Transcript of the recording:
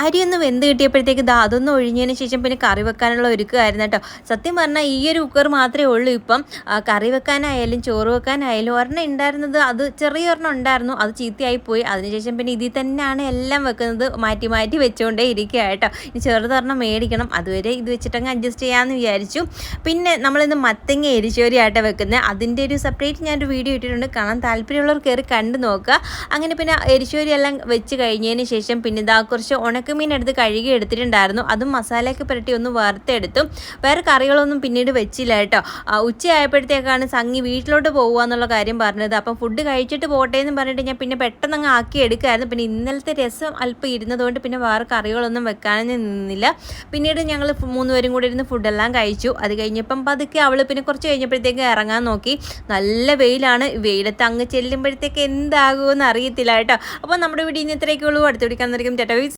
അരിയൊന്ന് വെന്ത് കിട്ടിയപ്പോഴത്തേക്ക് ദാ അതൊന്ന് ഒഴിഞ്ഞതിന് ശേഷം പിന്നെ കറി വെക്കാനുള്ള ഒരുക്കമായിരുന്നു കേട്ടോ. സത്യം പറഞ്ഞാൽ ഈ ഒരു കുക്കർ മാത്രമേ ഉള്ളൂ ഇപ്പം. കറി വെക്കാനായാലും ചോറ് വെക്കാനായാലും ഒരെണ്ണം ഉണ്ടായിരുന്നത്, അത് ചെറിയൊരെണ്ണം ഉണ്ടായിരുന്നു, അത് ചീത്തയായി പോയി. അതിനുശേഷം പിന്നെ ഇതിൽ തന്നെയാണ് എല്ലാം വെക്കുന്നത്, മാറ്റി മാറ്റി വെച്ചുകൊണ്ടേ ഇരിക്കുക കേട്ടോ. ഇനി ചെറുതൊരെണ്ണം മേടിക്കണം, അതുവരെ ഇത് വെച്ചിട്ടങ്ങ് അഡ്ജസ്റ്റ് ചെയ്യാമെന്ന് വിചാരിച്ചു. പിന്നെ നമ്മളിന്ന് മത്തങ്ങ എരിശോരി ആട്ടോ വെക്കുന്നത്. അതിൻ്റെ ഒരു സെപ്പറേറ്റ് ഞാനൊരു വീഡിയോ ഇട്ടിട്ടുണ്ട്, കാണാൻ താല്പര്യമുള്ളവർ കയറി കണ്ടു നോക്കുക. അങ്ങനെ പിന്നെ എരിശോരി എല്ലാം വെച്ച് കഴിഞ്ഞതിന് ശേഷം പിന്നെ ഇതാ കുറച്ച് ഉണക്കമീൻ എടുത്ത് കഴുകി എടുത്തിട്ടുണ്ടായിരുന്നു, അതും മസാലയൊക്കെ പുരട്ടി ഒന്ന് വറുത്തെടുത്തു. വേറെ കറികളൊന്നും പിന്നീട് വെച്ചില്ല കേട്ടോ. ഉച്ചയായപ്പോഴത്തേക്കാണ് സംഗി വീട്ടിലോട്ട് പോകുക എന്നുള്ള കാര്യം പറഞ്ഞത്. അപ്പം ഫുഡ് കഴിച്ചിട്ട് പോട്ടെ എന്ന് പറഞ്ഞിട്ട് ഞാൻ പിന്നെ പെട്ടെന്ന് അങ്ങ് ആക്കി എടുക്കായിരുന്നു. പിന്നെ ഇന്നലത്തെ രസം അല്പം ഇരുന്നതുകൊണ്ട് പിന്നെ വേറെ കറികളൊന്നും വെക്കാനൊന്നും നിന്നില്ല. പിന്നീട് ഞങ്ങൾ 3 പേരും കൂടി ഇരുന്ന് ഫുഡെല്ലാം കഴിച്ചു. അത് കഴിഞ്ഞപ്പം പതുക്കെ അവൾ പിന്നെ കുറച്ച് കഴിഞ്ഞപ്പോഴത്തേക്ക് ഇറങ്ങാൻ നോക്കി. നല്ല വെയിലാണ്, വെയിലത്ത് അങ്ങ് ചെല്ലുമ്പോഴത്തേക്ക് എന്താകുമെന്ന് അറിയത്തില്ല കേട്ടോ. അപ്പോൾ നമ്മുടെ വീഡിയോ ഇന്ന് ഇത്രയൊക്കെ ഉള്ളൂ. അടുത്ത വീഡിയോ കാണുന്നതായിരിക്കും. ചേട്ടാ.